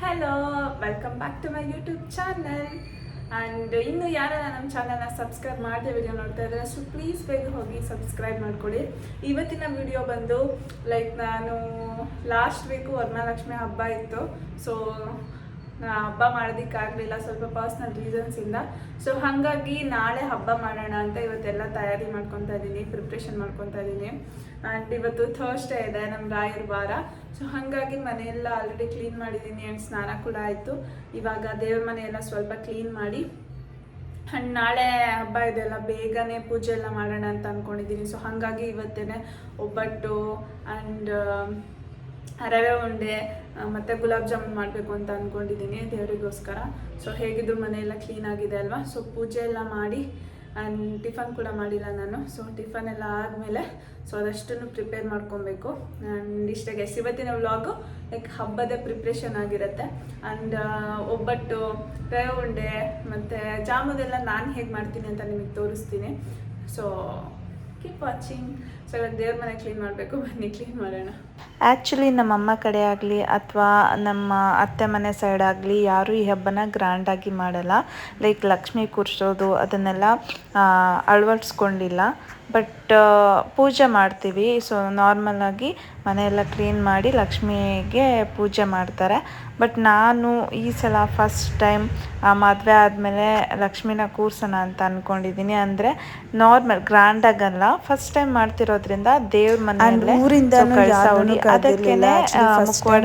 Hello, welcome back to my YouTube channel. And ಇನ್ನು ಯಾರೆಲ್ಲ ನಮ್ಮ ಚಾನಲ್ನ ಸಬ್ಸ್ಕ್ರೈಬ್ ಮಾಡದೆ ವಿಡಿಯೋ ನೋಡ್ತಾ ಇದ್ದಾರೆ, ಸೊ ಪ್ಲೀಸ್ ಬೇಗ ಹೋಗಿ ಸಬ್ಸ್ಕ್ರೈಬ್ ಮಾಡ್ಕೊಳ್ಳಿ. ಇವತ್ತಿನ ವಿಡಿಯೋ ಬಂದು ನಾನು ಲಾಸ್ಟ್ ವೀಕು ವರಮಹಾಲಕ್ಷ್ಮಿ ಹಬ್ಬ ಇತ್ತು. ಸೊ ಹಬ್ಬ ಮಾಡೋದಕ್ಕಾಗಲಿಲ್ಲ, ಸ್ವಲ್ಪ ಪರ್ಸ್ನಲ್ ರೀಸನ್ಸಿಂದ. ಸೊ ಹಾಗಾಗಿ ನಾಳೆ ಹಬ್ಬ ಮಾಡೋಣ ಅಂತ ಇವತ್ತೆಲ್ಲ ತಯಾರಿ ಮಾಡ್ಕೊತಾ ಇದ್ದೀನಿ, ಪ್ರಿಪ್ರೇಷನ್ ಮಾಡ್ಕೊತಾ ಇದ್ದೀನಿ. ಆ್ಯಂಡ್ ಇವತ್ತು ಥರ್ಸ್ಡೇ ಇದೆ, ನಮ್ಮ ರಾಯರ ವಾರ. ಸೊ ಹಾಗಾಗಿ ಮನೆಯೆಲ್ಲ ಆಲ್ರೆಡಿ ಕ್ಲೀನ್ ಮಾಡಿದ್ದೀನಿ ಆ್ಯಂಡ್ ಸ್ನಾನ ಕೂಡ ಆಯಿತು. ಇವಾಗ ದೇವ್ರ ಮನೆಯೆಲ್ಲ ಸ್ವಲ್ಪ ಕ್ಲೀನ್ ಮಾಡಿ ಆ್ಯಂಡ್ ನಾಳೆ ಹಬ್ಬ ಇದೆಲ್ಲ ಬೇಗನೆ ಪೂಜೆ ಎಲ್ಲ ಮಾಡೋಣ ಅಂತ ಅಂದ್ಕೊಂಡಿದ್ದೀನಿ. ಸೊ ಹಾಗಾಗಿ ಇವತ್ತೇ ಒಬ್ಬಟ್ಟು ಆ್ಯಂಡ್ ರವೆ ಉಂಡೆ ಮತ್ತು ಗುಲಾಬ್ ಜಾಮೂನ್ ಮಾಡಬೇಕು ಅಂತ ಅಂದ್ಕೊಂಡಿದ್ದೀನಿ ದೇವರಿಗೋಸ್ಕರ. ಸೊ ಹೇಗಿದ್ರು ಮನೆಯೆಲ್ಲ ಕ್ಲೀನ್ ಆಗಿದೆ ಅಲ್ವಾ. ಸೊ ಪೂಜೆ ಎಲ್ಲ ಮಾಡಿ ಆ್ಯಂಡ್ ಟಿಫನ್ ಕೂಡ ಮಾಡಿಲ್ಲ ನಾನು. ಸೊ ಟಿಫನ್ ಎಲ್ಲ ಆದಮೇಲೆ ಸೊ ಅದಷ್ಟನ್ನು ಪ್ರಿಪೇರ್ ಮಾಡ್ಕೊಬೇಕು. ಆ್ಯಂಡ್ ಇಷ್ಟೇ ಗೈಸ್, ಇವತ್ತಿನ ವ್ಲಾಗು ಹಬ್ಬದ ಪ್ರಿಪ್ರೇಷನ್ ಆಗಿರುತ್ತೆ. ಆ್ಯಂಡ್ ಒಬ್ಬಟ್ಟು, ರವೆ ಉಂಡೆ ಮತ್ತು ಜಾಮೂನೆಲ್ಲ ನಾನು ಹೇಗೆ ಮಾಡ್ತೀನಿ ಅಂತ ನಿಮಗೆ ತೋರಿಸ್ತೀನಿ. So keep watching. ಸೊ ಇವಾಗ ದೇವ್ರ ಮನೆ ಕ್ಲೀನ್ ಮಾಡಬೇಕು, ಬನ್ನಿ ಕ್ಲೀನ್ ಮಾಡೋಣ. ಆ್ಯಕ್ಚುಲಿ ನಮ್ಮಮ್ಮ ಕಡೆ ಆಗಲಿ ಅಥವಾ ನಮ್ಮ ಅತ್ತೆ ಮನೆ ಸೈಡ್ ಆಗಲಿ ಯಾರೂ ಈ ಹಬ್ಬನ ಗ್ರ್ಯಾಂಡಾಗಿ ಮಾಡಲ್ಲ. ಲಕ್ಷ್ಮಿ ಕೂರಿಸೋದು ಅದನ್ನೆಲ್ಲ ಅಳವಡಿಸ್ಕೊಂಡಿಲ್ಲ. ಬಟ್ ಪೂಜೆ ಮಾಡ್ತೀವಿ. ಸೊ ನಾರ್ಮಲಾಗಿ ಮನೆಯೆಲ್ಲ ಕ್ಲೀನ್ ಮಾಡಿ ಲಕ್ಷ್ಮಿಗೆ ಪೂಜೆ ಮಾಡ್ತಾರೆ. ಬಟ್ ನಾನು ಈ ಸಲ ಫಸ್ಟ್ ಟೈಮ್ ಮದುವೆ ಆದಮೇಲೆ ಲಕ್ಷ್ಮಿನ ಕೂರ್ಸೋಣ ಅಂತ ಅಂದ್ಕೊಂಡಿದ್ದೀನಿ. ಅಂದರೆ ನಾರ್ಮಲ್ ಗ್ರ್ಯಾಂಡಾಗಲ್ಲ, ಫಸ್ಟ್ ಟೈಮ್ ಮಾಡ್ತಿರೋದ್ರಿಂದ ದೇವ್ರ ಮನೆಯಲ್ಲೇ ಊರಿಂದ ಅದಕ್ಕೇನೆ ಮುಖವಾಡ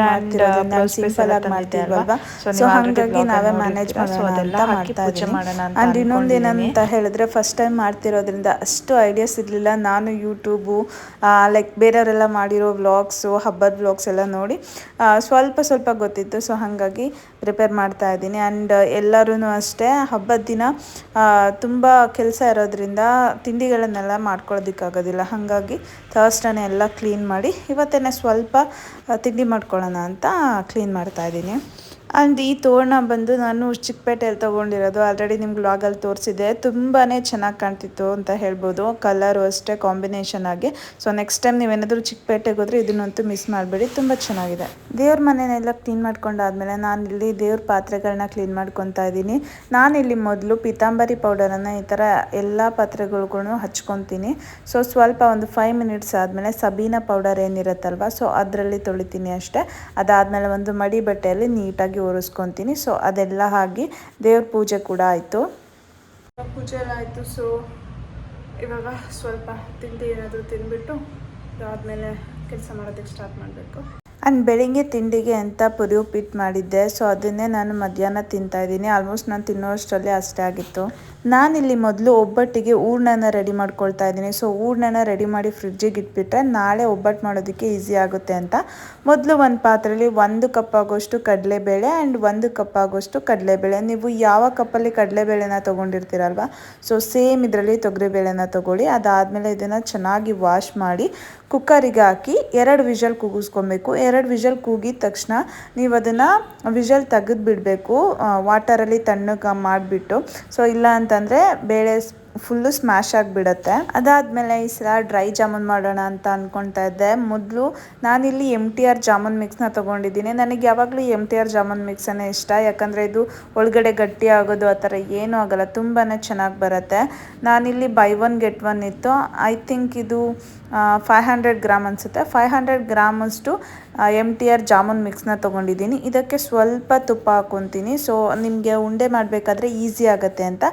ಹಾಗಾಗಿ ನಾವೇ ಮ್ಯಾನೇಜ್ ಮಾಡೋಣ ಅಂತ ಇನ್ನೊಂದೇನಂತ ಹೇಳಿದ್ರೆ, ಫಸ್ಟ್ ಟೈಮ್ ಮಾಡ್ತಿರೋದ್ರಿಂದ ಅಷ್ಟು ಐಡಿಯಾಸ್ ಇರಲಿಲ್ಲ. ನಾನು ಯೂಟ್ಯೂಬು ಬೇರೆಯವರೆಲ್ಲ ಮಾಡಿರೋ ವ್ಲಾಗ್ಸು, ಹಬ್ಬದ ವ್ಲಾಗ್ಸ್ ಎಲ್ಲ ನೋಡಿ ಸ್ವಲ್ಪ ಗೊತ್ತಿತ್ತು. ಸೊ ಹಾಗಾಗಿ ಪ್ರಿಪೇರ್ ಮಾಡ್ತಾ ಇದ್ದೀನಿ. ಆ್ಯಂಡ್ ಎಲ್ಲರೂ ಅಷ್ಟೇ ಹಬ್ಬದ ದಿನ ತುಂಬ ಕೆಲಸ ಇರೋದ್ರಿಂದ ತಿಂಡಿಗಳನ್ನೆಲ್ಲ ಮಾಡ್ಕೊಳ್ಳೋದಕ್ಕಾಗೋದಿಲ್ಲ. ಹಾಗಾಗಿ ಥರ್ಸ್ಡೇನೆ ಎಲ್ಲ ಕ್ಲೀನ್ ಮಾಡಿ ಇವತ್ತೇ ಸ್ವಲ್ಪ ತಿಂಡಿ ಮಾಡ್ಕೊಳ್ಳೋಣ ಅಂತ ಕ್ಲೀನ್ ಮಾಡ್ತಾಯಿದ್ದೀನಿ. ಆ್ಯಂಡ್ ಈ ತೋರಣ ಬಂದು ನಾನು ಚಿಕ್ಕಪೇಟೆಯಲ್ಲಿ ತೊಗೊಂಡಿರೋದು. ಆಲ್ರೆಡಿ ನಿಮ್ಗೆ ವ್ಲಾಗಲ್ಲಿ ತೋರಿಸಿದೆ. ತುಂಬಾ ಚೆನ್ನಾಗಿ ಕಾಣ್ತಿತ್ತು ಅಂತ ಹೇಳ್ಬೋದು. ಕಲರು ಅಷ್ಟೇ ಕಾಂಬಿನೇಷನ್ ಆಗಿ. ಸೊ ನೆಕ್ಸ್ಟ್ ಟೈಮ್ ನೀವೇನಾದರೂ ಚಿಕ್ಕಪೇಟೆಗೆ ಹೋದರೆ ಇದನ್ನಂತೂ ಮಿಸ್ ಮಾಡಬೇಡಿ, ತುಂಬ ಚೆನ್ನಾಗಿದೆ. ದೇವ್ರ ಮನೆಯೆಲ್ಲ ಕ್ಲೀನ್ ಮಾಡ್ಕೊಂಡಾದ್ಮೇಲೆ ನಾನಿಲ್ಲಿ ದೇವ್ರ ಪಾತ್ರೆಗಳನ್ನ ಕ್ಲೀನ್ ಮಾಡ್ಕೊತಾ ಇದ್ದೀನಿ. ನಾನಿಲ್ಲಿ ಮೊದಲು ಪೀತಾಂಬರಿ ಪೌಡರನ್ನು ಈ ಥರ ಎಲ್ಲ ಪಾತ್ರೆಗಳ್ಗೂ ಹಚ್ಕೊತೀನಿ. ಸೊ ಸ್ವಲ್ಪ ಒಂದು 5 ಮಿನಿಟ್ಸ್ ಆದಮೇಲೆ ಸಬೀನಾ ಪೌಡರ್ ಏನಿರುತ್ತಲ್ವ, ಸೊ ಅದರಲ್ಲಿ ತೊಳಿತೀನಿ ಅಷ್ಟೇ. ಅದಾದಮೇಲೆ ಒಂದು ಮಡಿ ಬಟ್ಟೆಯಲ್ಲಿ ನೀಟಾಗಿ ಒರೆಸ್ಕೊತೀನಿ. ಸೊ ಅದೆಲ್ಲ ಆಗಿ ದೇವ್ರ ಪೂಜೆ ಕೂಡ ಆಯಿತು. ಪೂಜೆ ಎಲ್ಲ ಆಯಿತು. ಸೊ ಇವಾಗ ಸ್ವಲ್ಪ ತಿಂಡಿ ಏನಾದರೂ ತಿಂದ್ಬಿಟ್ಟು ಅದಾದಮೇಲೆ ಕೆಲಸ ಮಾಡೋದಕ್ಕೆ ಸ್ಟಾರ್ಟ್ ಮಾಡಬೇಕು. ಆ್ಯಂಡ್ ಬೆಳಿಗ್ಗೆ ತಿಂಡಿಗೆ ಅಂತ ಪುರಿ ಉಪ್ಪಿಟ್ಟು ಮಾಡಿದ್ದೆ. ಸೊ ಅದನ್ನೇ ನಾನು ಮಧ್ಯಾಹ್ನ ತಿಂತಾಯಿದ್ದೀನಿ. ಆಲ್ಮೋಸ್ಟ್ ನಾನು ತಿನ್ನೋಷ್ಟರಲ್ಲಿ ಅಷ್ಟೇ ಆಗಿತ್ತು. ನಾನಿಲ್ಲಿ ಮೊದಲು ಒಬ್ಬಟ್ಟಿಗೆ ಹೂರ್ಣನ ರೆಡಿ ಮಾಡ್ಕೊಳ್ತಾ ಇದ್ದೀನಿ. ಸೊ ಹೂರ್ಣನ ರೆಡಿ ಮಾಡಿ ಫ್ರಿಡ್ಜಿಗೆ ಇಟ್ಬಿಟ್ರೆ ನಾಳೆ ಒಬ್ಬಟ್ಟು ಮಾಡೋದಕ್ಕೆ ಈಸಿ ಆಗುತ್ತೆ ಅಂತ ಮೊದಲು ಒಂದು ಪಾತ್ರೆಯಲ್ಲಿ 1 ಕಪ್ ಆಗೋಷ್ಟು ಕಡಲೆಬೇಳೆ ಆ್ಯಂಡ್ 1 ಕಪ್ ಆಗೋಷ್ಟು ಕಡಲೆಬೇಳೆ, ನೀವು ಯಾವ ಕಪ್ಪಲ್ಲಿ ಕಡಲೆಬೇಳೆನ ತೊಗೊಂಡಿರ್ತೀರಲ್ವ, ಸೊ ಸೇಮ್ ಇದರಲ್ಲಿ ತೊಗರಿಬೇಳೆನ ತೊಗೊಳ್ಳಿ. ಅದಾದಮೇಲೆ ಇದನ್ನು ಚೆನ್ನಾಗಿ ವಾಶ್ ಮಾಡಿ ಕುಕ್ಕರಿಗೆ ಹಾಕಿ 2 ವಿಷಲ್ ಕೂಗಿಸ್ಕೊಬೇಕು. 2 ವಿಷಲ್ ಕೂಗಿದ ತಕ್ಷಣ ನೀವು ಅದನ್ನು ವಿಷಲ್ ತೆಗೆದು ಬಿಡಬೇಕು, ವಾಟರಲ್ಲಿ ತಣ್ಣಗೆ ಮಾಡಿಬಿಟ್ಟು. ಸೊ ಇಲ್ಲ ಅಂತಂದರೆ ಬೇಳೆ ಫುಲ್ಲು ಸ್ಮ್ಯಾಶ್ ಆಗಿಬಿಡುತ್ತೆ. ಅದಾದಮೇಲೆ ಈ ಸಲ ಡ್ರೈ ಜಾಮೂನ್ ಮಾಡೋಣ ಅಂತ ಅಂದ್ಕೊಳ್ತಾ ಇದ್ದೆ. ಮೊದಲು ನಾನಿಲ್ಲಿ MTR ಜಾಮೂನ್ ಮಿಕ್ಸ್ನ ತೊಗೊಂಡಿದ್ದೀನಿ. ನನಗೆ ಯಾವಾಗಲೂ MTR ಜಾಮೂನ್ ಮಿಕ್ಸನ್ನೇ ಇಷ್ಟ, ಯಾಕಂದರೆ ಇದು ಒಳಗಡೆ ಗಟ್ಟಿ ಆಗೋದು ಆ ಥರ ಏನೂ ಆಗೋಲ್ಲ, ತುಂಬಾ ಚೆನ್ನಾಗಿ ಬರುತ್ತೆ. ನಾನಿಲ್ಲಿ ಬೈ 1 ಗೆಟ್ 1 ಇತ್ತು. ಐ ಥಿಂಕ್ ಇದು 500 ಗ್ರಾಮ್ ಅನಿಸುತ್ತೆ. 500 ಗ್ರಾಮಷ್ಟು MTR ಜಾಮೂನ್ ಮಿಕ್ಸ್ನ ತೊಗೊಂಡಿದ್ದೀನಿ. ಇದಕ್ಕೆ ಸ್ವಲ್ಪ ತುಪ್ಪ ಹಾಕ್ಕೊತೀನಿ. ಸೊ ನಿಮಗೆ ಉಂಡೆ ಮಾಡಬೇಕಾದ್ರೆ ಈಸಿ ಆಗುತ್ತೆ ಅಂತ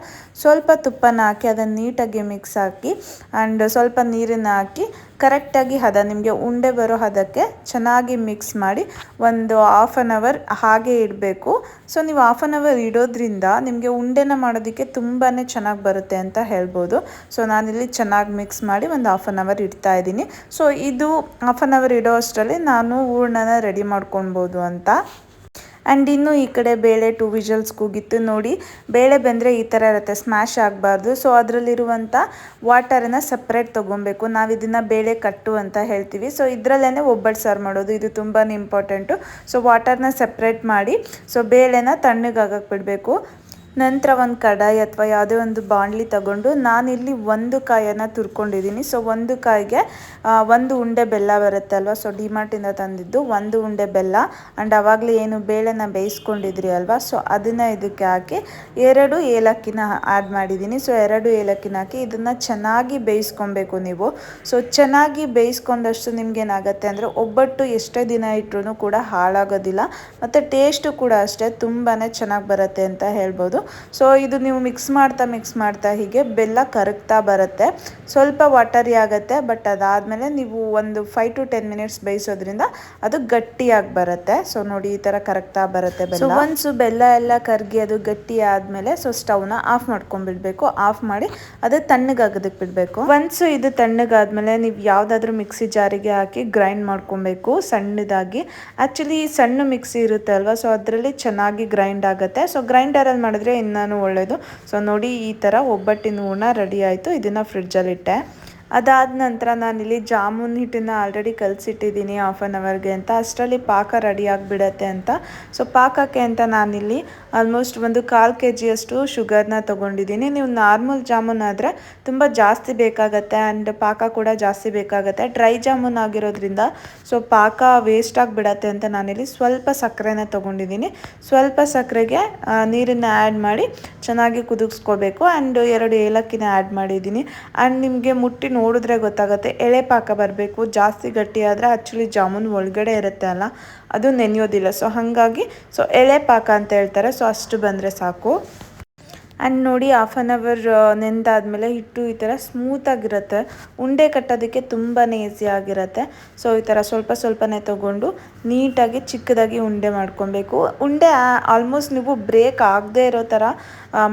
ಸ್ವಲ್ಪ ತುಪ್ಪನ ಹಾಕಿ ಅದನ್ನು ನೀಟಾಗಿ ಮಿಕ್ಸ್ ಹಾಕಿ ಆ್ಯಂಡ್ ಸ್ವಲ್ಪ ನೀರನ್ನು ಹಾಕಿ ಕರೆಕ್ಟಾಗಿ ಹದ, ನಿಮಗೆ ಉಂಡೆ ಬರೋ ಹದಕ್ಕೆ ಚೆನ್ನಾಗಿ ಮಿಕ್ಸ್ ಮಾಡಿ ಒಂದು 1/2 ಅವರ್ ಹಾಗೆ ಇಡಬೇಕು. ಸೊ ನೀವು 1/2 ಅವರ್ ಇಡೋದ್ರಿಂದ ನಿಮಗೆ ಉಂಡೆನ ಮಾಡೋದಕ್ಕೆ ತುಂಬಾ ಚೆನ್ನಾಗಿ ಬರುತ್ತೆ ಅಂತ ಹೇಳ್ಬೋದು. ಸೊ ನಾನಿಲ್ಲಿ ಚೆನ್ನಾಗಿ ಮಿಕ್ಸ್ ಮಾಡಿ ಒಂದು 1/2 ಅವರ್ ಇಡ್ತಾ ಇದ್ದೀನಿ. ಸೊ ಇದು 1/2 ಅವರ್ ಇಡೋ ಅಷ್ಟರಲ್ಲಿ ನಾನು ಹೂರ್ಣನ ರೆಡಿ ಮಾಡ್ಕೊಳ್ಬೋದು ಅಂತ. ಆ್ಯಂಡ್ ಇನ್ನು ಈ ಕಡೆ ಬೇಳೆ 2 ವಿಷಲ್ಸ್ ಕೂಗಿತ್ತು. ನೋಡಿ, ಬೇಳೆ ಬೆಂದರೆ ಈ ಥರ ಇರುತ್ತೆ, ಸ್ಮ್ಯಾಶ್ ಆಗಬಾರ್ದು. ಸೊ ಅದರಲ್ಲಿರುವಂಥ ವಾಟರನ್ನು ಸಪ್ರೇಟ್ ತೊಗೊಬೇಕು. ನಾವು ಇದನ್ನು ಬೇಳೆ ಕಟ್ಟು ಅಂತ ಹೇಳ್ತೀವಿ. ಸೊ ಇದರಲ್ಲೇ ಒಬ್ಬಟ್ಟು ಸಾರು ಮಾಡೋದು, ಇದು ತುಂಬಾ ಇಂಪಾರ್ಟೆಂಟು. ಸೊ ವಾಟರ್ನ ಸಪ್ರೇಟ್ ಮಾಡಿ ಸೊ ಬೇಳೆನ ತಣ್ಣಗಾಗಕ್ಕೆ ಬಿಡಬೇಕು. ನಂತರ ಒಂದು ಕಡಾಯಿ ಅಥವಾ ಯಾವುದೇ ಒಂದು ಬಾಣಲಿ ತಗೊಂಡು ನಾನಿಲ್ಲಿ ಒಂದು ಕಾಯನ್ನು ತುರ್ಕೊಂಡಿದ್ದೀನಿ. ಸೊ ಒಂದು ಕಾಯಿಗೆ ಒಂದು ಉಂಡೆ ಬೆಲ್ಲ ಬರುತ್ತೆ ಅಲ್ವಾ, ಸೊ ಡಿಮಾರ್ಟಿಂದ ತಂದಿದ್ದು ಒಂದು ಉಂಡೆ ಬೆಲ್ಲ. ಆ್ಯಂಡ್ ಆವಾಗಲೇ ಏನು ಬೇಳೆನ ಬೇಯಿಸ್ಕೊಂಡಿದ್ರಿ ಅಲ್ವಾ, ಸೊ ಅದನ್ನು ಇದಕ್ಕೆ ಹಾಕಿ 2 ಏಲಕ್ಕಿನ ಆ್ಯಡ್ ಮಾಡಿದ್ದೀನಿ. ಸೊ 2 ಏಲಕ್ಕಿನ ಹಾಕಿ ಇದನ್ನು ಚೆನ್ನಾಗಿ ಬೇಯಿಸ್ಕೊಬೇಕು ನೀವು. ಸೊ ಚೆನ್ನಾಗಿ ಬೇಯಿಸ್ಕೊಂಡಷ್ಟು ನಿಮ್ಗೇನಾಗುತ್ತೆ ಅಂದರೆ ಒಬ್ಬಟ್ಟು ಎಷ್ಟೇ ದಿನ ಇಟ್ಟರೂ ಕೂಡ ಹಾಳಾಗೋದಿಲ್ಲ, ಮತ್ತು ಟೇಸ್ಟು ಕೂಡ ಅಷ್ಟೇ ತುಂಬಾ ಚೆನ್ನಾಗಿ ಬರುತ್ತೆ ಅಂತ ಹೇಳ್ಬೋದು. ಸೊ ಇದು ನೀವು ಮಿಕ್ಸ್ ಮಾಡ್ತಾ ಹೀಗೆ ಬೆಲ್ಲ ಕರಗ್ತಾ ಬರುತ್ತೆ. ಸ್ವಲ್ಪ ವಾಟರಿ ಆಗುತ್ತೆ, ಬಟ್ ಅದಾದಮೇಲೆ ನೀವು ಒಂದು 5 to 10 ಮಿನಿಟ್ಸ್ ಬೇಯಿಸೋದ್ರಿಂದ ಅದು ಗಟ್ಟಿಯಾಗಿ ಬರುತ್ತೆ. ಸೊ ನೋಡಿ ಈ ಥರ ಕರಗ್ತಾ ಬರುತ್ತೆ ಬೆಲ್ಲ. ಸೊ ಒನ್ಸು ಬೆಲ್ಲ ಎಲ್ಲ ಕರಗಿ ಅದು ಗಟ್ಟಿ ಆದಮೇಲೆ ಸೊ ಸ್ಟವ್ನ ಆಫ್ ಮಾಡ್ಕೊಂಡ್ಬಿಡ್ಬೇಕು. ಆಫ್ ಮಾಡಿ ಅದು ತಣ್ಣಗಾಗೋದಕ್ಕೆ ಬಿಡಬೇಕು. ಒನ್ಸು ಇದು ತಣ್ಣಗಾದ್ಮೇಲೆ ನೀವು ಯಾವುದಾದ್ರೂ ಮಿಕ್ಸಿ ಜಾರಿಗೆ ಹಾಕಿ ಗ್ರೈಂಡ್ ಮಾಡ್ಕೊಬೇಕು ಸಣ್ಣದಾಗಿ. ಆ್ಯಕ್ಚುಲಿ ಸಣ್ಣ ಮಿಕ್ಸಿ ಇರುತ್ತೆ ಅಲ್ವಾ, ಸೊ ಅದರಲ್ಲಿ ಚೆನ್ನಾಗಿ ಗ್ರೈಂಡ್ ಆಗುತ್ತೆ. ಸೊ ಗ್ರೈಂಡರಲ್ಲಿ ಮಾಡಿದ್ರೆ ಇನ್ನೂ ಒಳ್ಳೆಯದು. ಸೊ ನೋಡಿ ಈ ಥರ ಒಬ್ಬಟ್ಟಿನ ಹೂರ್ಣ ರೆಡಿ ಆಯಿತು. ಇದನ್ನು ಫ್ರಿಡ್ಜಲ್ಲಿಟ್ಟೆ. ಅದಾದ ನಂತರ ನಾನಿಲ್ಲಿ ಜಾಮೂನ್ ಹಿಟ್ಟನ್ನು ಆಲ್ರೆಡಿ ಕಲಸಿಟ್ಟಿದ್ದೀನಿ ಹಾಫ್ ಆನ್ ಅವರ್ಗೆ ಅಂತ. ಅಷ್ಟರಲ್ಲಿ ಪಾಕ ರೆಡಿ ಆಗಿಬಿಡತ್ತೆ ಅಂತ. ಸೊ ಪಾಕಕ್ಕೆ ಅಂತ ನಾನಿಲ್ಲಿ ಆಲ್ಮೋಸ್ಟ್ ಒಂದು 1/4 kg ಶುಗರ್ನ ತೊಗೊಂಡಿದ್ದೀನಿ. ನೀವು ನಾರ್ಮಲ್ ಜಾಮೂನ್ ಆದರೆ ತುಂಬ ಜಾಸ್ತಿ ಬೇಕಾಗತ್ತೆ ಆ್ಯಂಡ್ ಪಾಕ ಕೂಡ ಜಾಸ್ತಿ ಬೇಕಾಗತ್ತೆ. ಡ್ರೈ ಜಾಮೂನ್ ಆಗಿರೋದ್ರಿಂದ ಸೊ ಪಾಕ ವೇಸ್ಟ್ ಆಗಿಬಿಡತ್ತೆ ಅಂತ ನಾನಿಲ್ಲಿ ಸ್ವಲ್ಪ ಸಕ್ಕರೆನ ತೊಗೊಂಡಿದ್ದೀನಿ. ಸ್ವಲ್ಪ ಸಕ್ಕರೆಗೆ ನೀರನ್ನು ಆ್ಯಡ್ ಮಾಡಿ ಚೆನ್ನಾಗಿ ಕುದಿಸ್ಕೋಬೇಕು. ಆ್ಯಂಡ್ 2 ಏಲಕ್ಕಿನ ಆ್ಯಡ್ ಮಾಡಿದ್ದೀನಿ. ಆ್ಯಂಡ್ ನಿಮಗೆ ಮುಟ್ಟಿ ನೋಡಿದ್ರೆ ಗೊತ್ತಾಗುತ್ತೆ, ಎಳೆ ಪಾಕ ಬರಬೇಕು. ಜಾಸ್ತಿ ಗಟ್ಟಿ ಆದರೆ ಆ್ಯಕ್ಚುಲಿ ಜಾಮೂನ್ ಒಳಗಡೆ ಇರುತ್ತೆ ಅಲ್ಲ, ಅದು ನೆನೆಯೋದಿಲ್ಲ. ಸೊ ಹಾಗಾಗಿ ಸೊ ಎಳೆ ಪಾಕ ಅಂತ ಹೇಳ್ತಾರೆ. ಸೊ ಅಷ್ಟು ಬಂದರೆ ಸಾಕು. ಆ್ಯಂಡ್ ನೋಡಿ ಹಾಫ್ ಆನ್ ಅವರ್ ನೆಂದಾದ್ಮೇಲೆ ಹಿಟ್ಟು ಈ ಥರ ಸ್ಮೂತಾಗಿರುತ್ತೆ. ಉಂಡೆ ಕಟ್ಟೋದಕ್ಕೆ ತುಂಬಾ ಈಸಿ ಆಗಿರುತ್ತೆ. ಸೊ ಈ ಥರ ಸ್ವಲ್ಪನೇ ತೊಗೊಂಡು ನೀಟಾಗಿ ಚಿಕ್ಕದಾಗಿ ಉಂಡೆ ಮಾಡ್ಕೊಬೇಕು. ಉಂಡೆ ಆಲ್ಮೋಸ್ಟ್ ನೀವು ಬ್ರೇಕ್ ಆಗದೆ ಇರೋ ಥರ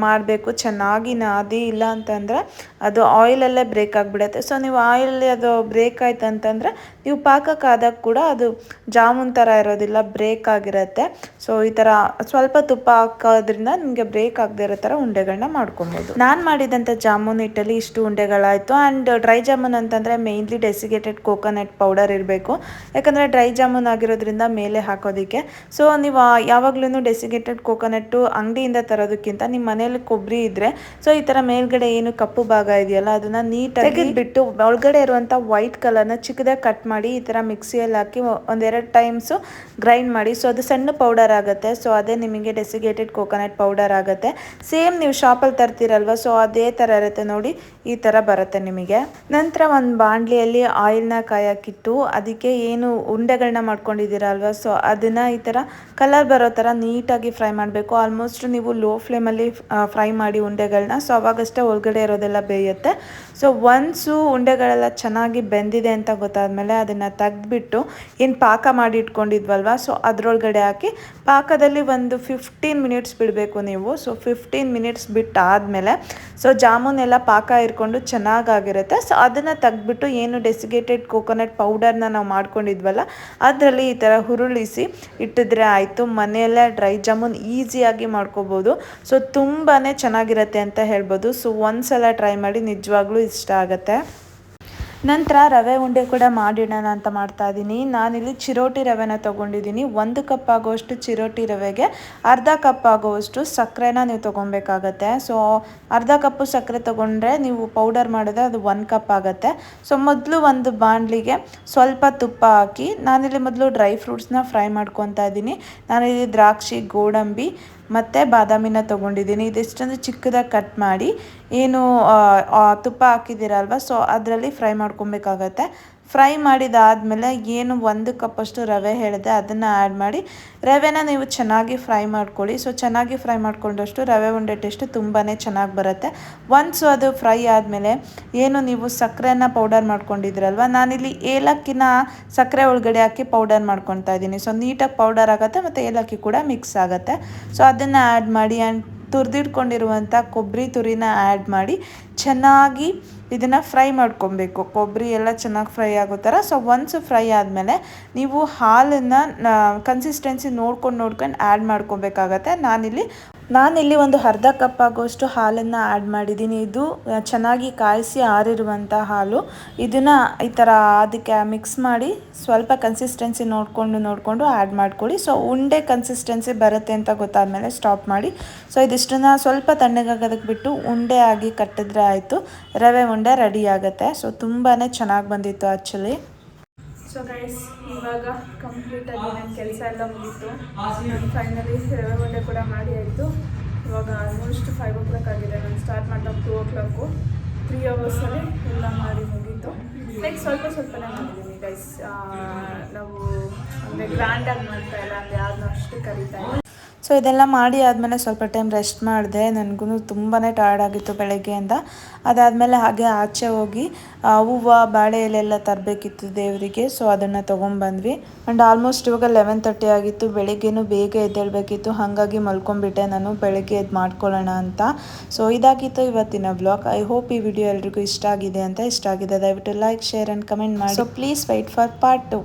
ಮಾಡಬೇಕು. ಚೆನ್ನಾಗಿ ನಾದಿ, ಇಲ್ಲ ಅಂತಂದರೆ ಅದು ಆಯಿಲಲ್ಲೇ ಬ್ರೇಕ್ ಆಗಿಬಿಡುತ್ತೆ. ಸೊ ನೀವು ಆಯಿಲಲ್ಲಿ ಅದು ಬ್ರೇಕ್ ಆಯ್ತು ಅಂತಂದರೆ ನೀವು ಪಾಕಕ್ಕಾದಾಗ ಕೂಡ ಅದು ಜಾಮೂನ್ ಥರ ಇರೋದಿಲ್ಲ, ಬ್ರೇಕ್ ಆಗಿರುತ್ತೆ. ಸೊ ಈ ಥರ ಸ್ವಲ್ಪ ತುಪ್ಪ ಹಾಕೋದ್ರಿಂದ ನಿಮಗೆ ಬ್ರೇಕ್ ಆಗದೆ ಇರೋ ಥರ ಉಂಡೆಗಳನ್ನ ಮಾಡ್ಕೊಬೋದು. ನಾನು ಮಾಡಿದಂಥ ಜಾಮೂನ್ ಹಿಟ್ಟಲ್ಲಿ ಇಷ್ಟು ಉಂಡೆಗಳಾಯಿತು. ಆ್ಯಂಡ್ ಡ್ರೈ ಜಾಮೂನ್ ಅಂತಂದರೆ ಮೇಯ್ನ್ಲಿ ಡೆಸಿಕೇಟೆಡ್ ಕೋಕೋನಟ್ ಪೌಡರ್ ಇರಬೇಕು, ಯಾಕಂದರೆ ಡ್ರೈ ಜಾಮೂನ್ ಆಗಿರೋದ್ರಿಂದ ಮೇಲೆ ಹಾಕೋದಕ್ಕೆ. ಸೊ ನೀವು ಯಾವಾಗಲೂ ಡೆಸಿಕೇಟೆಡ್ ಕೋಕೋನಟ್ಟು ಅಂಗಡಿಯಿಂದ ತರೋದಕ್ಕಿಂತ ನಿಮ್ಮ ಮನೇಲಿ ಕೊಬ್ಬರಿ ಇದ್ದರೆ ಸೊ ಈ ಥರ ಮೇಲ್ಗಡೆ ಏನು ಕಪ್ಪು ಭಾಗ ಇದೆಯಲ್ಲ ಅದನ್ನು ನೀಟಾಗಿ ತೆಗೆದುಬಿಟ್ಟು ಒಳಗಡೆ ಇರುವಂಥ ವೈಟ್ ಕಲರ್ನ ಚಿಕ್ಕದಾಗಿ ಕಟ್ ಮಾಡಿ ಈ ಥರ ಮಿಕ್ಸಿಯಲ್ಲಿ ಹಾಕಿ 1-2 ಟೈಮ್ಸು ಗ್ರೈಂಡ್ ಮಾಡಿ. ಸೊ ಅದು ಸಣ್ಣ ಪೌಡರ್ ಆಗುತ್ತೆ. ಸೊ ಅದೇ ನಿಮಗೆ ಡೆಸಿಕೇಟೆಡ್ ಕೋಕೋನಟ್ ಪೌಡರ್ ಆಗುತ್ತೆ. ಸೇಮ್ ನೀವು ಶಾಪಲ್ಲಿ ತರ್ತೀರಲ್ವ, ಸೊ ಅದೇ ಥರ ಇರುತ್ತೆ ನೋಡಿ, ಈ ಥರ ಬರುತ್ತೆ ನಿಮಗೆ. ನಂತರ ಒಂದು ಬಾಣಲಿಯಲ್ಲಿ ಆಯಿಲ್ನ ಕಾಯಕ್ಕಿಟ್ಟು ಅದಕ್ಕೆ ಏನು ಉಂಡೆಗಳನ್ನ ಮಾಡ್ಕೊಂಡಿದ್ದೀರಲ್ವ, ಸೊ ಅದನ್ನು ಈ ಥರ ಕಲರ್ ಬರೋ ಥರ ನೀಟಾಗಿ ಫ್ರೈ ಮಾಡಬೇಕು. ಆಲ್ಮೋಸ್ಟ್ ನೀವು ಲೋ ಫ್ಲೇಮಲ್ಲಿ ಫ್ರೈ ಮಾಡಿ ಉಂಡೆಗಳನ್ನ. ಸೊ ಅವಾಗಷ್ಟೇ ಒಳಗಡೆ ಇರೋದೆಲ್ಲ ಬೇಯುತ್ತೆ. ಸೊ ಒನ್ಸು ಉಂಡೆಗಳೆಲ್ಲ ಚೆನ್ನಾಗಿ ಬೆಂದಿದೆ ಅಂತ ಗೊತ್ತಾದ್ಮೇಲೆ ಅದನ್ನು ತೆಗೆದ್ಬಿಟ್ಟು ಏನು ಪಾಕ ಮಾಡಿ ಇಟ್ಕೊಂಡಿದ್ವಲ್ವ, ಸೊ ಅದರೊಳಗಡೆ ಹಾಕಿ ಪಾಕದಲ್ಲಿ ಒಂದು 15 ಮಿನಿಟ್ಸ್ ಬಿಡಬೇಕು ನೀವು. ಸೊ 15 ಮಿನಿಟ್ಸ್ ಬಿಟ್ಟಾದಮೇಲೆ ಸೊ ಜಾಮೂನ್ ಎಲ್ಲ ಪಾಕ ಇರ್ಕೊಂಡು ಚೆನ್ನಾಗಿರುತ್ತೆ. ಸೊ ಅದನ್ನು ತೆಗೆದ್ಬಿಟ್ಟು ಏನು ಡೆಸಿಕೇಟೆಡ್ ಕೋಕೋನಟ್ ಪೌಡರ್ನ ನಾವು ಮಾಡ್ಕೊಂಡಿದ್ವಲ್ಲ ಅದರಲ್ಲಿ ಈ ಥರ ಹುರುಳಿಸಿ ಇಟ್ಟಿದ್ರೆ ಆಯಿತು. ಮನೆಯಲ್ಲೇ ಡ್ರೈ ಜಾಮೂನ್ ಈಸಿಯಾಗಿ ಮಾಡ್ಕೋಬೋದು. ಸೊ ತುಂಬಾ ಚೆನ್ನಾಗಿರುತ್ತೆ ಅಂತ ಹೇಳ್ಬೋದು. ಸೊ ಒಂದ್ಸಲ ಟ್ರೈ ಮಾಡಿ, ನಿಜವಾಗ್ಲೂ ಇಷ್ಟ ಆಗುತ್ತೆ. ನಂತರ ರವೆ ಉಂಡೆ ಕೂಡ ಮಾಡಿಡೋಣ ಅಂತ ಮಾಡ್ತಾ ಇದ್ದೀನಿ. ನಾನಿಲ್ಲಿ ಚಿರೋಟಿ ರವೆನ ತೊಗೊಂಡಿದ್ದೀನಿ. 1 ಕಪ್ ಆಗುವಷ್ಟು ಚಿರೋಟಿ ರವೆಗೆ ಅರ್ಧ ಕಪ್ ಆಗುವಷ್ಟು ಸಕ್ಕರೆನ ನೀವು ತೊಗೊಬೇಕಾಗತ್ತೆ. ಸೊ ಅರ್ಧ ಕಪ್ಪು ಸಕ್ಕರೆ ತೊಗೊಂಡ್ರೆ ನೀವು ಪೌಡರ್ ಮಾಡಿದ್ರೆ ಅದು 1 ಕಪ್ ಆಗುತ್ತೆ. ಸೊ ಮೊದಲು ಒಂದು ಬಾಣಲಿಗೆ ಸ್ವಲ್ಪ ತುಪ್ಪ ಹಾಕಿ ನಾನಿಲ್ಲಿ ಮೊದಲು ಡ್ರೈ ಫ್ರೂಟ್ಸ್ನ ಫ್ರೈ ಮಾಡ್ಕೊತಾ ಇದ್ದೀನಿ. ನಾನಿಲ್ಲಿ ದ್ರಾಕ್ಷಿ, ಗೋಡಂಬಿ ಮತ್ತು ಬಾದಾಮಿನ ತೊಗೊಂಡಿದ್ದೀನಿ. ಇದಿಷ್ಟೊಂದು ಚಿಕ್ಕದಾಗಿ ಕಟ್ ಮಾಡಿ ಏನು ತುಪ್ಪ ಹಾಕಿದ್ದೀರಲ್ವ, ಸೊ ಅದರಲ್ಲಿ ಫ್ರೈ ಮಾಡ್ಕೊಬೇಕಾಗತ್ತೆ. ಫ್ರೈ ಮಾಡಿದಾದಮೇಲೆ ಏನು 1 ಕಪ್ಪಷ್ಟು ರವೆ ಹೇಳಿದೆ ಅದನ್ನು ಆ್ಯಡ್ ಮಾಡಿ ರವೆನ ನೀವು ಚೆನ್ನಾಗಿ ಫ್ರೈ ಮಾಡ್ಕೊಳ್ಳಿ. ಸೊ ಚೆನ್ನಾಗಿ ಫ್ರೈ ಮಾಡ್ಕೊಂಡಷ್ಟು ರವೆ ಉಂಡೆ ಟೇಸ್ಟ್ ತುಂಬಾ ಚೆನ್ನಾಗಿ ಬರುತ್ತೆ. ಒನ್ಸು ಅದು ಫ್ರೈ ಆದಮೇಲೆ ಏನು ನೀವು ಸಕ್ಕರೆನ ಪೌಡರ್ ಮಾಡ್ಕೊಂಡಿದ್ರಲ್ವ, ನಾನಿಲ್ಲಿ ಏಲಕ್ಕಿನ ಸಕ್ಕರೆ ಒಳಗಡೆ ಹಾಕಿ ಪೌಡರ್ ಮಾಡ್ಕೊತಾ ಇದ್ದೀನಿ. ಸೊ ನೀಟಾಗಿ ಪೌಡರ್ ಆಗುತ್ತೆ ಮತ್ತು ಏಲಕ್ಕಿ ಕೂಡ ಮಿಕ್ಸ್ ಆಗುತ್ತೆ. ಸೊ ಅದನ್ನು ಆ್ಯಡ್ ಮಾಡಿ ಆ್ಯಂಡ್ ತುರಿದಿಟ್ಕೊಂಡಿರುವಂಥ ಕೊಬ್ಬರಿ ತುರಿನ ಆ್ಯಡ್ ಮಾಡಿ ಚೆನ್ನಾಗಿ ಇದನ್ನು ಫ್ರೈ ಮಾಡ್ಕೊಬೇಕು. ಕೊಬ್ಬರಿ ಎಲ್ಲ ಚೆನ್ನಾಗಿ ಫ್ರೈ ಆಗೋ ಥರ. ಸೊ ಒನ್ಸು ಫ್ರೈ ಆದಮೇಲೆ ನೀವು ಹಾಲನ್ನು ಕನ್ಸಿಸ್ಟೆನ್ಸಿ ನೋಡ್ಕೊಂಡು ಆ್ಯಡ್ ಮಾಡ್ಕೊಬೇಕಾಗತ್ತೆ. ನಾನಿಲ್ಲಿ ನಾನಿಲ್ಲಿ ಒಂದು ಅರ್ಧ ಕಪ್ ಆಗೋಷ್ಟು ಹಾಲನ್ನು ಆ್ಯಡ್ ಮಾಡಿದ್ದೀನಿ. ಇದು ಚೆನ್ನಾಗಿ ಕಾಯಿಸಿ ಆರಿರುವಂಥ ಹಾಲು. ಇದನ್ನು ಈ ಥರ ಅದಕ್ಕೆ ಮಿಕ್ಸ್ ಮಾಡಿ ಸ್ವಲ್ಪ ಕನ್ಸಿಸ್ಟೆನ್ಸಿ ನೋಡಿಕೊಂಡು ಆ್ಯಡ್ ಮಾಡ್ಕೊಳ್ಳಿ. ಸೊ ಉಂಡೆ ಕನ್ಸಿಸ್ಟೆನ್ಸಿ ಬರುತ್ತೆ ಅಂತ ಗೊತ್ತಾದಮೇಲೆ ಸ್ಟಾಪ್ ಮಾಡಿ. ಸೊ ಇದಿಷ್ಟನ್ನು ಸ್ವಲ್ಪ ತಣ್ಣಗಾಗೋದಕ್ಕೆ ಬಿಟ್ಟು ಉಂಡೆ ಆಗಿ ಕಟ್ಟಿದ್ರೆ ಆಯಿತು, ರವೆ ಉಂಡೆ ರೆಡಿ ಆಗುತ್ತೆ. ಸೊ ತುಂಬಾ ಚೆನ್ನಾಗಿ ಬಂದಿತ್ತು ಆ್ಯಕ್ಚುಲಿ. ಸೊ ಗೈಸ್, ಇವಾಗ ಕಂಪ್ಲೀಟಾಗಿ ನನ್ನ ಕೆಲಸ ಎಲ್ಲ ಮುಗೀತು. ನಾನು ಫೈನಲಿ ರವೆ ಉಂಡೆ ಕೂಡ ಮಾಡಿ ಆಯಿತು. ಇವಾಗ ಆಲ್ಮೋಸ್ಟ್ 5 o'clock ಆಗಿದೆ. ನಾನು ಸ್ಟಾರ್ಟ್ ಮಾಡಿದಾಗ 2 o'clock. 3 hours ಎಲ್ಲ ಮಾಡಿ ಮುಗೀತು. ಲೈಕ್ ಸ್ವಲ್ಪನೇ ಮಾಡಿದ್ದೀನಿ ಗೈಸ್. ನಾವು ಅಂದರೆ ಗ್ರ್ಯಾಂಡಾಗಿ ಮಾಡ್ತಾ ಇಲ್ಲ, ಅಂದರೆ ಯಾರನ್ನೂ ಅಷ್ಟು ಕರೀತಾ ಇಲ್ಲ. ಸೊ ಇದೆಲ್ಲ ಮಾಡಿ ಆದಮೇಲೆ ಸ್ವಲ್ಪ ಟೈಮ್ ರೆಸ್ಟ್ ಮಾಡಿದೆ. ನನಗೂ ತುಂಬಾ ಟಯರ್ಡ್ ಆಗಿತ್ತು ಬೆಳಗ್ಗೆಯಿಂದ. ಅದಾದಮೇಲೆ ಹಾಗೆ ಆಚೆ ಹೋಗಿ ಹೂವು ಬಾಳೆ ಎಲೆಲ್ಲ ತರಬೇಕಿತ್ತು ದೇವರಿಗೆ. ಸೊ ಅದನ್ನು ತೊಗೊಂಬಂದ್ವಿ. ಆ್ಯಂಡ್ ಆಲ್ಮೋಸ್ಟ್ ಇವಾಗ 11:30 ಆಗಿತ್ತು. ಬೆಳಗ್ಗೆನೂ ಬೇಗ ಎದ್ದೇಳಬೇಕಿತ್ತು, ಹಾಗಾಗಿ ಮಲ್ಕೊಂಡ್ಬಿಟ್ಟೆ ನಾನು, ಬೆಳಗ್ಗೆ ಎದ್ದು ಮಾಡ್ಕೊಳ್ಳೋಣ ಅಂತ. ಸೊ ಇದಾಗಿತ್ತು ಇವತ್ತಿನ ಬ್ಲಾಗ್. ಐ ಹೋಪ್ ಈ ವಿಡಿಯೋ ಎಲ್ರಿಗೂ ಇಷ್ಟ ಆಗಿದೆ. ದಯವಿಟ್ಟು ಲೈಕ್, ಶೇರ್ ಆ್ಯಂಡ್ ಕಮೆಂಟ್ ಮಾಡಿ. So please wait for part 2.